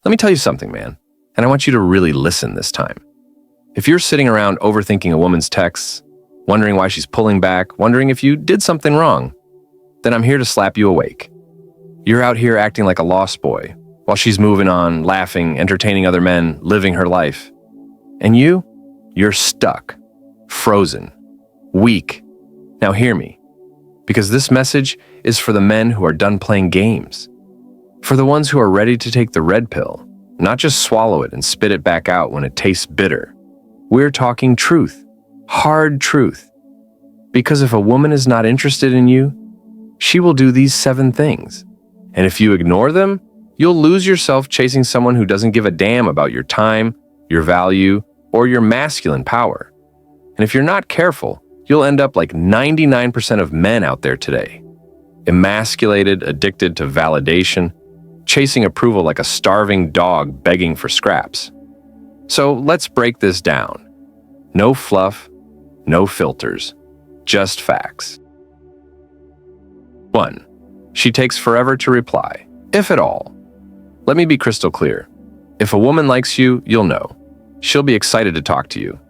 Let me tell you something, man, and I want you to really listen this time. If you're sitting around overthinking a woman's texts, wondering why she's pulling back, wondering if you did something wrong, then I'm here to slap you awake. You're out here acting like a lost boy, while she's moving on, laughing, entertaining other men, living her life. And you're stuck, frozen, weak. Now hear me, because this message is for the men who are done playing games. For the ones who are ready to take the red pill, not just swallow it and spit it back out when it tastes bitter. We're talking truth, hard truth. Because if a woman is not interested in you, she will do these 7 things. And if you ignore them, you'll lose yourself chasing someone who doesn't give a damn about your time, your value, or your masculine power. And if you're not careful, you'll end up like 99% of men out there today. Emasculated, addicted to validation, chasing approval like a starving dog begging for scraps. So let's break this down. No fluff, no filters, just facts. 1. She takes forever to reply, if at all. Let me be crystal clear. If a woman likes you, you'll know. She'll be excited to talk to you.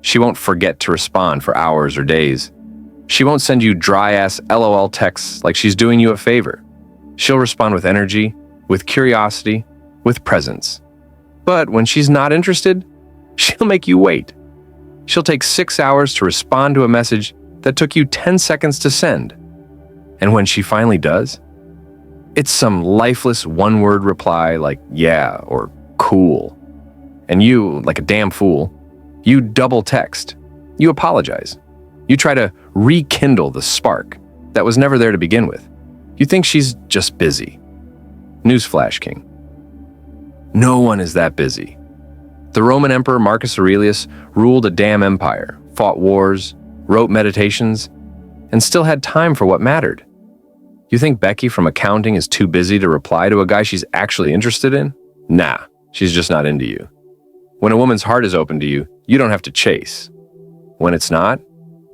She won't forget to respond for hours or days. She won't send you dry-ass LOL texts like she's doing you a favor. She'll respond with energy, with curiosity, with presence. But when she's not interested, she'll make you wait. She'll take 6 hours to respond to a message that took you 10 seconds to send. And when she finally does, it's some lifeless one-word reply like yeah or cool. And you, like a damn fool, you double text. You apologize. You try to rekindle the spark that was never there to begin with. You think she's just busy. Newsflash, King. No one is that busy. The Roman Emperor Marcus Aurelius ruled a damn empire, fought wars, wrote meditations, and still had time for what mattered. You think Becky from accounting is too busy to reply to a guy she's actually interested in? Nah, she's just not into you. When a woman's heart is open to you, you don't have to chase. When it's not,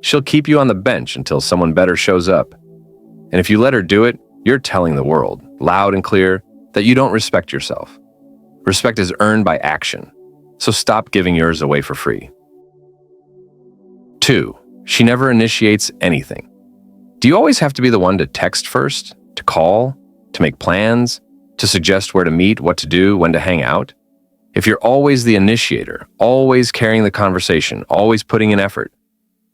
she'll keep you on the bench until someone better shows up. And if you let her do it, you're telling the world, loud and clear, that you don't respect yourself. Respect is earned by action, so stop giving yours away for free. 2. She never initiates anything. Do you always have to be the one to text first, to call, to make plans, to suggest where to meet, what to do, when to hang out? If you're always the initiator, always carrying the conversation, always putting in effort,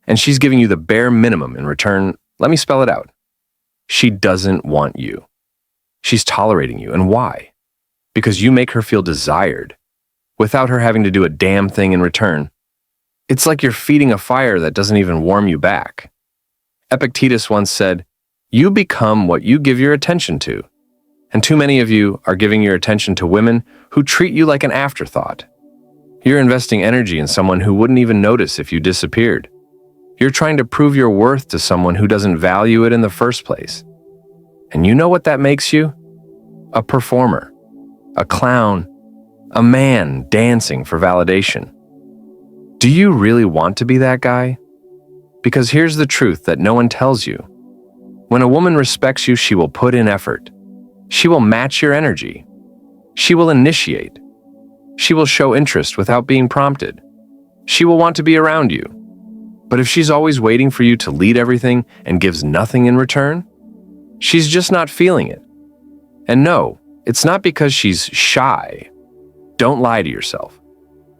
and she's giving you the bare minimum in return, let me spell it out. She doesn't want you. She's tolerating you. And why? Because you make her feel desired, without her having to do a damn thing in return. It's like you're feeding a fire that doesn't even warm you back. Epictetus once said, "You become what you give your attention to." And too many of you are giving your attention to women who treat you like an afterthought. You're investing energy in someone who wouldn't even notice if you disappeared. You're trying to prove your worth to someone who doesn't value it in the first place. And you know what that makes you? A performer, a clown, a man dancing for validation. Do you really want to be that guy? Because here's the truth that no one tells you. When a woman respects you, she will put in effort. She will match your energy. She will initiate. She will show interest without being prompted. She will want to be around you. But if she's always waiting for you to lead everything and gives nothing in return, she's just not feeling it. And no, it's not because she's shy. Don't lie to yourself.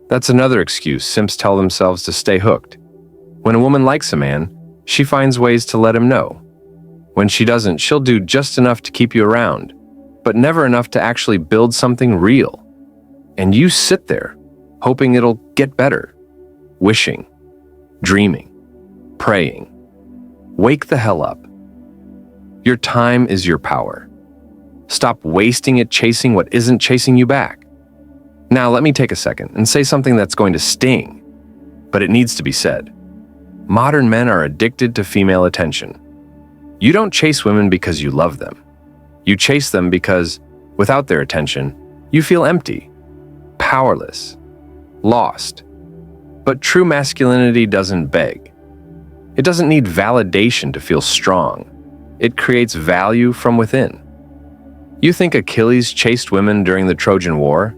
That's another excuse simps tell themselves to stay hooked. When a woman likes a man, she finds ways to let him know. When she doesn't, she'll do just enough to keep you around, but never enough to actually build something real. And you sit there, hoping it'll get better, wishing, dreaming, praying. Wake the hell up. Your time is your power. Stop wasting it chasing what isn't chasing you back. Now let me take a second and say something that's going to sting, but it needs to be said. Modern men are addicted to female attention. You don't chase women because you love them. You chase them because, without their attention, you feel empty, powerless, lost. But true masculinity doesn't beg. It doesn't need validation to feel strong. It creates value from within. You think Achilles chased women during the Trojan War?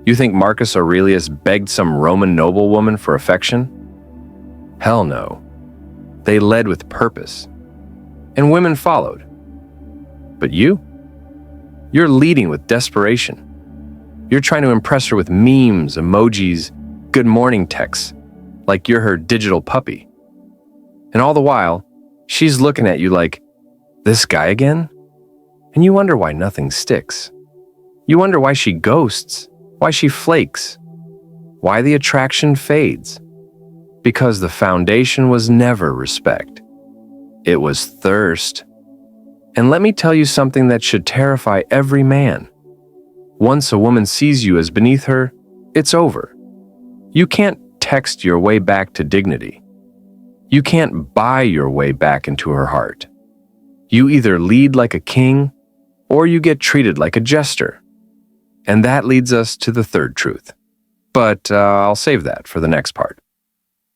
You think Marcus Aurelius begged some Roman noblewoman for affection? Hell no. They led with purpose, and women followed. But you're leading with desperation. You're trying to impress her with memes, emojis, good morning texts, like you're her digital puppy. And all the while, she's looking at you like, this guy again? And you wonder why nothing sticks. You wonder why she ghosts, why she flakes, why the attraction fades. Because the foundation was never respect. It was thirst. And let me tell you something that should terrify every man. Once a woman sees you as beneath her, it's over. You can't text your way back to dignity. You can't buy your way back into her heart. You either lead like a king, or you get treated like a jester. And that leads us to the third truth. But I'll save that for the next part.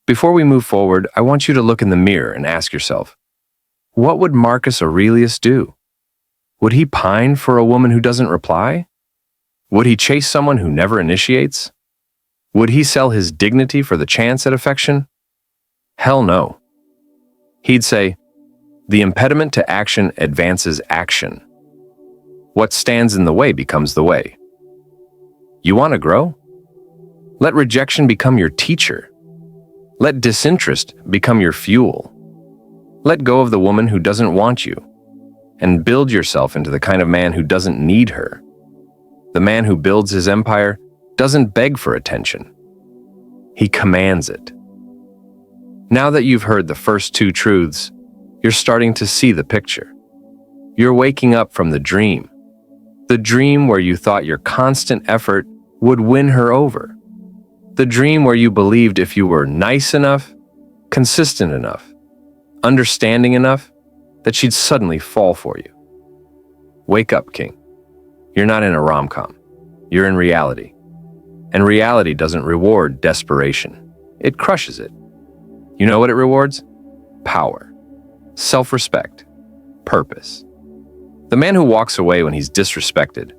Before we move forward, I want you to look in the mirror and ask yourself, what would Marcus Aurelius do? Would he pine for a woman who doesn't reply? Would he chase someone who never initiates? Would he sell his dignity for the chance at affection? Hell no. He'd say, the impediment to action advances action. What stands in the way becomes the way. You want to grow? Let rejection become your teacher. Let disinterest become your fuel. Let go of the woman who doesn't want you, and build yourself into the kind of man who doesn't need her. The man who builds his empire doesn't beg for attention. He commands it. Now that you've heard the first two truths, you're starting to see the picture. You're waking up from the dream where you thought your constant effort would win her over. The dream where you believed if you were nice enough, consistent enough, understanding enough, that she'd suddenly fall for you. Wake up, King. You're not in a rom-com. You're in reality. And reality doesn't reward desperation. It crushes it. You know what it rewards? Power, self-respect, purpose. The man who walks away when he's disrespected,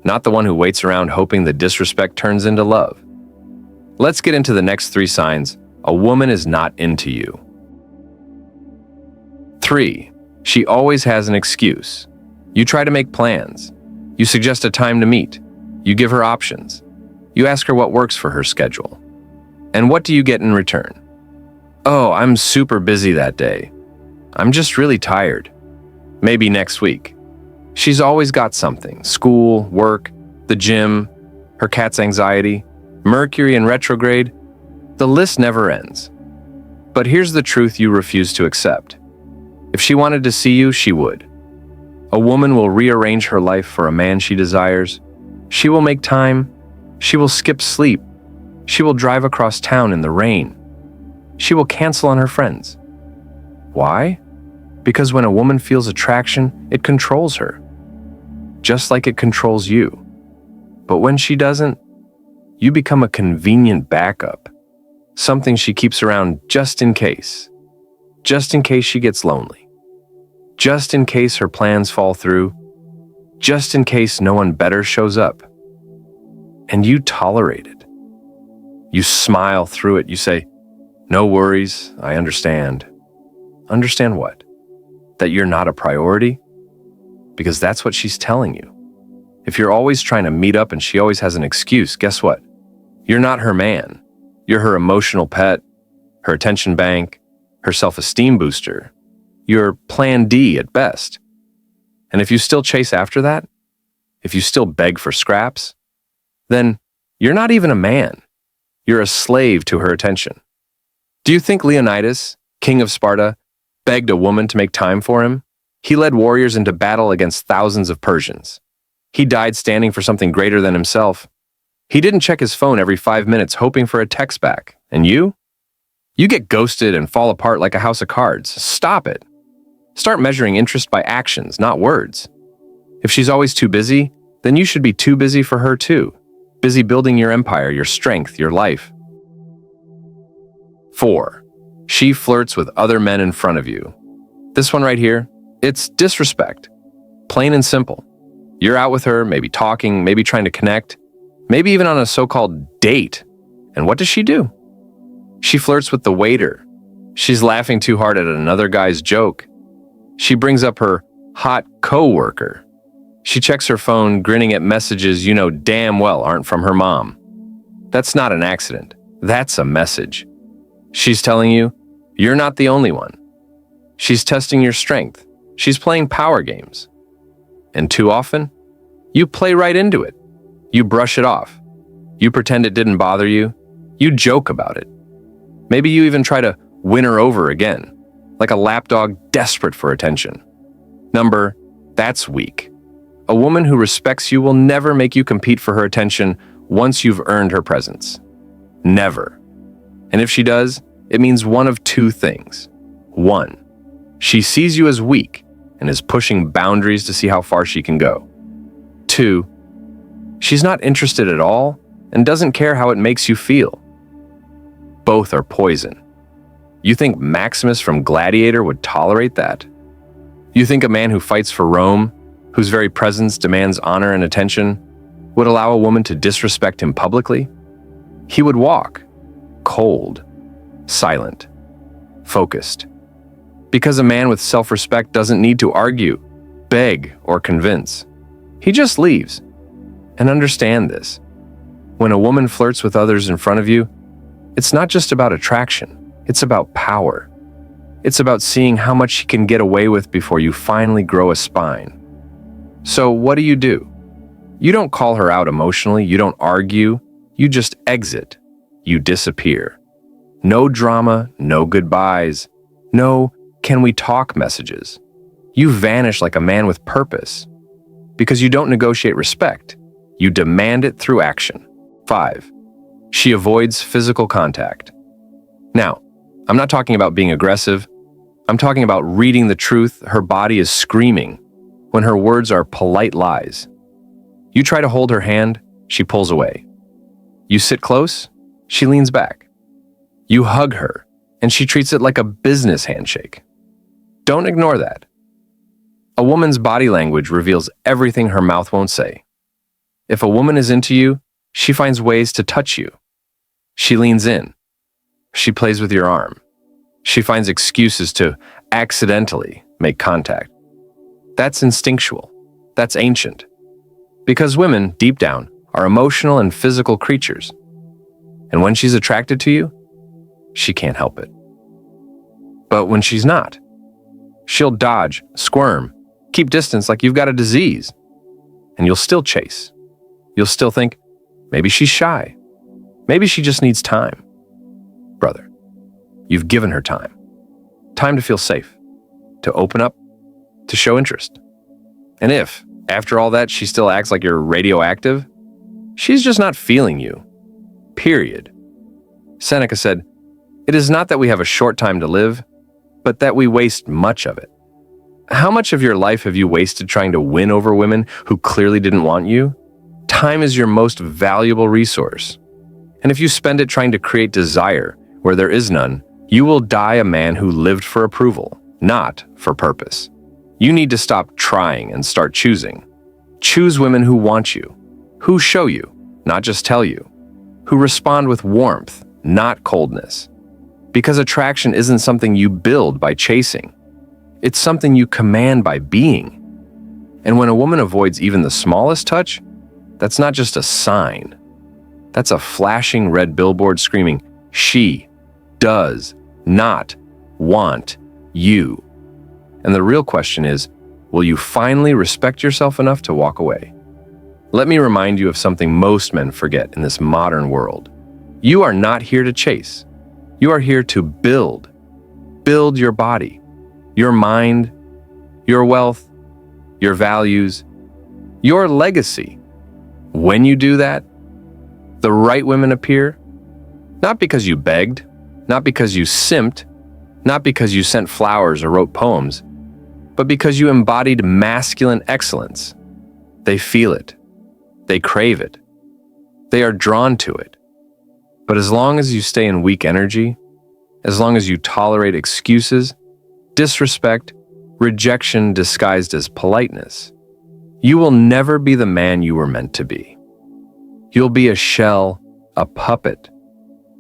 not the one who waits around hoping the disrespect turns into love. Let's get into the next 3 signs a woman is not into you. 3. She always has an excuse. You try to make plans. You suggest a time to meet. You give her options. You ask her what works for her schedule. And what do you get in return? Oh, I'm super busy that day. I'm just really tired. Maybe next week. She's always got something. School, work, the gym, her cat's anxiety, Mercury in retrograde. The list never ends. But here's the truth you refuse to accept. If she wanted to see you, she would. A woman will rearrange her life for a man she desires. She will make time. She will skip sleep. She will drive across town in the rain. She will cancel on her friends. Why? Because when a woman feels attraction, it controls her. Just like it controls you. But when she doesn't, you become a convenient backup. Something she keeps around just in case. Just in case she gets lonely. Just in case her plans fall through. Just in case no one better shows up. And you tolerate it. You smile through it. You say, no worries, I understand. Understand what? That you're not a priority? Because that's what she's telling you. If you're always trying to meet up and she always has an excuse, guess what? You're not her man. You're her emotional pet, her attention bank, her self-esteem booster. You're plan D at best. And if you still chase after that, if you still beg for scraps, then you're not even a man. You're a slave to her attention. Do you think Leonidas, king of Sparta, begged a woman to make time for him? He led warriors into battle against thousands of Persians. He died standing for something greater than himself. He didn't check his phone every 5 minutes hoping for a text back. And you? You get ghosted and fall apart like a house of cards. Stop it. Start measuring interest by actions, not words. If she's always too busy, then you should be too busy for her too. Busy building your empire, your strength, your life. 4. She flirts with other men in front of you. This one right here, it's disrespect. Plain and simple. You're out with her, maybe talking, maybe trying to connect, maybe even on a so-called date. And what does she do? She flirts with the waiter. She's laughing too hard at another guy's joke. She brings up her hot co-worker. She checks her phone, grinning at messages you know damn well aren't from her mom. That's not an accident. That's a message. She's telling you, you're not the only one. She's testing your strength. She's playing power games. And too often, you play right into it. You brush it off. You pretend it didn't bother you. You joke about it. Maybe you even try to win her over again, like a lapdog desperate for attention. That's weak. A woman who respects you will never make you compete for her attention once you've earned her presence. Never. And if she does, it means one of two things. 1, she sees you as weak and is pushing boundaries to see how far she can go. 2, she's not interested at all and doesn't care how it makes you feel. Both are poison. You think Maximus from Gladiator would tolerate that? You think a man who fights for Rome, whose very presence demands honor and attention, would allow a woman to disrespect him publicly? He would walk, cold, silent, focused. Because a man with self-respect doesn't need to argue, beg, or convince. He just leaves. And understand this. When a woman flirts with others in front of you, it's not just about attraction, it's about power. It's about seeing how much she can get away with before you finally grow a spine. So what do? You don't call her out emotionally, you don't argue, you just exit. You disappear. No drama, no goodbyes, no "can we talk" messages. You vanish like a man with purpose. Because you don't negotiate respect, you demand it through action. 5, she avoids physical contact. Now, I'm not talking about being aggressive. I'm talking about reading the truth her body is screaming when her words are polite lies. You try to hold her hand, she pulls away. You sit close, she leans back. You hug her, and she treats it like a business handshake. Don't ignore that. A woman's body language reveals everything her mouth won't say. If a woman is into you, she finds ways to touch you. She leans in. She plays with your arm. She finds excuses to accidentally make contact. That's instinctual. That's ancient. Because women, deep down, are emotional and physical creatures. And when she's attracted to you, she can't help it. But when she's not, she'll dodge, squirm, keep distance like you've got a disease. And you'll still chase. You'll still think, maybe she's shy. Maybe she just needs time. Brother, you've given her time. Time to feel safe, to open up, to show interest. And if, after all that, she still acts like you're radioactive, she's just not feeling you. Period. Seneca said, "It is not that we have a short time to live, but that we waste much of it." How much of your life have you wasted trying to win over women who clearly didn't want you? Time is your most valuable resource. And if you spend it trying to create desire where there is none, you will die a man who lived for approval, not for purpose. You need to stop trying and start choosing. Choose women who want you, who show you, not just tell you, who respond with warmth, not coldness. Because attraction isn't something you build by chasing. It's something you command by being. And when a woman avoids even the smallest touch, that's not just a sign. That's a flashing red billboard screaming, she does not want you. And the real question is, will you finally respect yourself enough to walk away? Let me remind you of something most men forget in this modern world. You are not here to chase. You are here to build. Build your body, your mind, your wealth, your values, your legacy. When you do that, the right women appear, not because you begged, not because you simped, not because you sent flowers or wrote poems, but because you embodied masculine excellence. They feel it. They crave it. They are drawn to it. But as long as you stay in weak energy, as long as you tolerate excuses, disrespect, rejection disguised as politeness, You will never be the man you were meant to be. You'll be a shell, a puppet,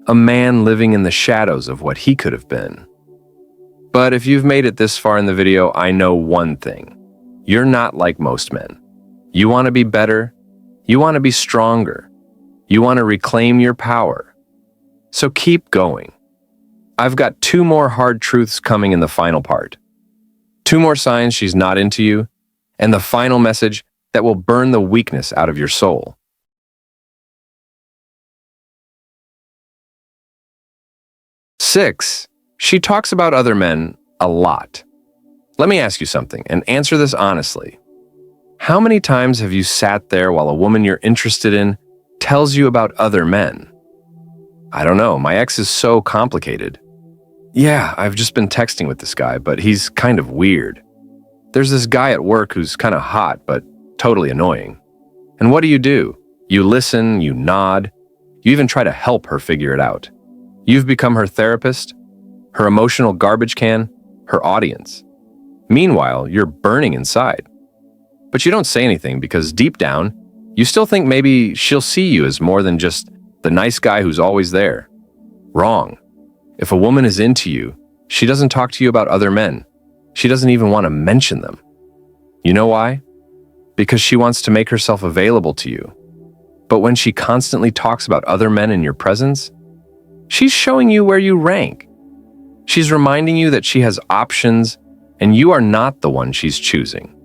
a man living in the shadows of what he could have been. But if you've made it this far in the video, I know one thing. You're not like most men. You want to be better. You want to be stronger. You want to reclaim your power. So keep going. I've got 2 more hard truths coming in the final part. 2 more signs she's not into you, and the final message that will burn the weakness out of your soul. Six, she talks about other men a lot. Let me ask you something, and answer this honestly. How many times have you sat there while a woman you're interested in tells you about other men? I don't know, my ex is so complicated. Yeah, I've just been texting with this guy, but he's kind of weird. There's this guy at work who's kind of hot, but totally annoying. And what do? You listen, you nod, you even try to help her figure it out. You've become her therapist, her emotional garbage can, her audience. Meanwhile, you're burning inside. But you don't say anything because deep down, you still think maybe she'll see you as more than just the nice guy who's always there. Wrong. If a woman is into you, she doesn't talk to you about other men. She doesn't even want to mention them. You know why? Because she wants to make herself available to you. But when she constantly talks about other men in your presence, she's showing you where you rank. She's reminding you that she has options and you are not the one she's choosing.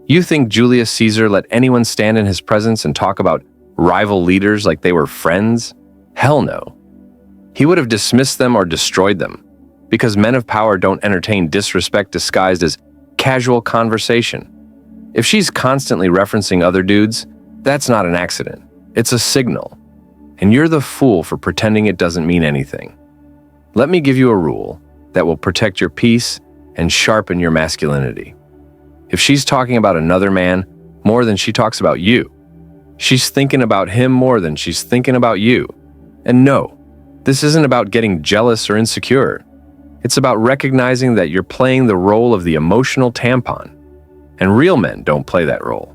You think Julius Caesar let anyone stand in his presence and talk about rival leaders like they were friends? Hell no. He would have dismissed them or destroyed them, because men of power don't entertain disrespect disguised as casual conversation. If she's constantly referencing other dudes, that's not an accident. It's a signal. And you're the fool for pretending it doesn't mean anything. Let me give you a rule that will protect your peace and sharpen your masculinity. If she's talking about another man more than she talks about you, she's thinking about him more than she's thinking about you. And no, this isn't about getting jealous or insecure. It's about recognizing that you're playing the role of the emotional tampon. And real men don't play that role.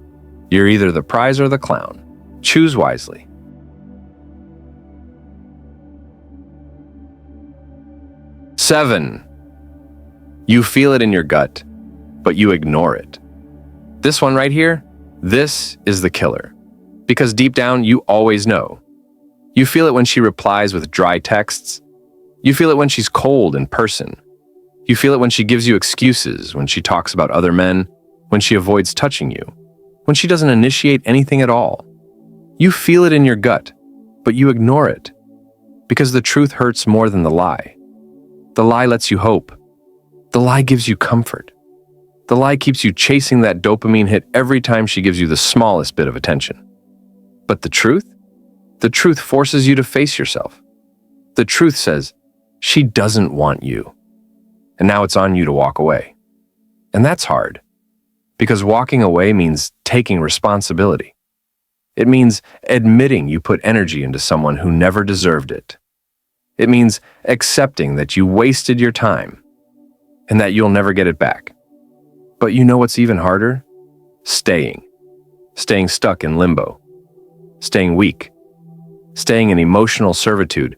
You're either the prize or the clown. Choose wisely. Seven, you feel it in your gut, but you ignore it. This one right here, this is the killer. Because deep down, you always know. You feel it when she replies with dry texts. You feel it when she's cold in person. You feel it when she gives you excuses, when she talks about other men, when she avoids touching you, when she doesn't initiate anything at all. You feel it in your gut, but you ignore it. Because the truth hurts more than the lie. The lie lets you hope. The lie gives you comfort. The lie keeps you chasing that dopamine hit every time she gives you the smallest bit of attention. But the truth? The truth forces you to face yourself. The truth says, she doesn't want you. And now it's on you to walk away. And that's hard. Because walking away means taking responsibility. It means admitting you put energy into someone who never deserved it. It means accepting that you wasted your time and that you'll never get it back. But you know what's even harder? Staying. Staying stuck in limbo. Staying weak. Staying in emotional servitude.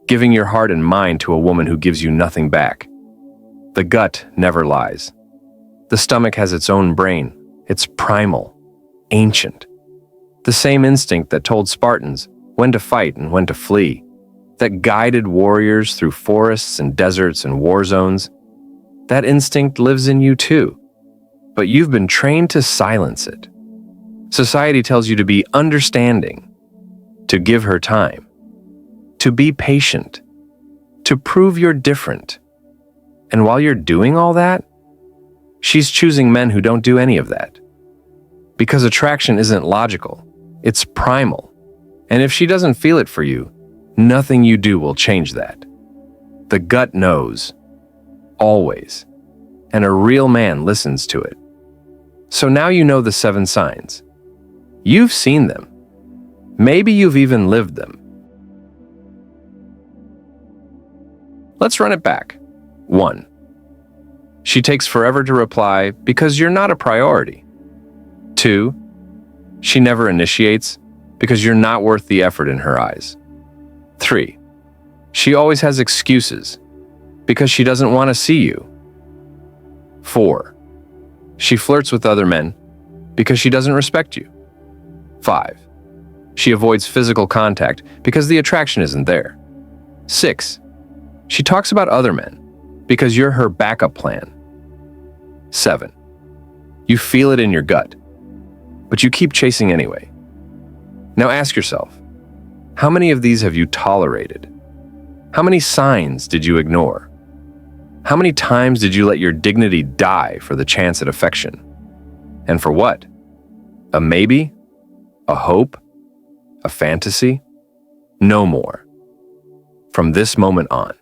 Giving your heart and mind to a woman who gives you nothing back. The gut never lies. The stomach has its own brain. It's primal, ancient. The same instinct that told Spartans when to fight and when to flee, that guided warriors through forests and deserts and war zones. That instinct lives in you too, but you've been trained to silence it. Society tells you to be understanding, to give her time, to be patient, to prove you're different. And while you're doing all that, she's choosing men who don't do any of that. Because attraction isn't logical, it's primal. And if she doesn't feel it for you, nothing you do will change that. The gut knows, always, and a real man listens to it. So now you know the 7 signs. You've seen them. Maybe you've even lived them. Let's run it back. 1. She takes forever to reply because you're not a priority. 2. She never initiates because you're not worth the effort in her eyes. 3. She always has excuses because she doesn't want to see you. 4. She flirts with other men because she doesn't respect you. 5. She avoids physical contact because the attraction isn't there. 6. She talks about other men because you're her backup plan. 7. You feel it in your gut, but you keep chasing anyway. Now ask yourself, how many of these have you tolerated? How many signs did you ignore? How many times did you let your dignity die for the chance at affection? And for what? A maybe? A hope? A fantasy? No more. From this moment on,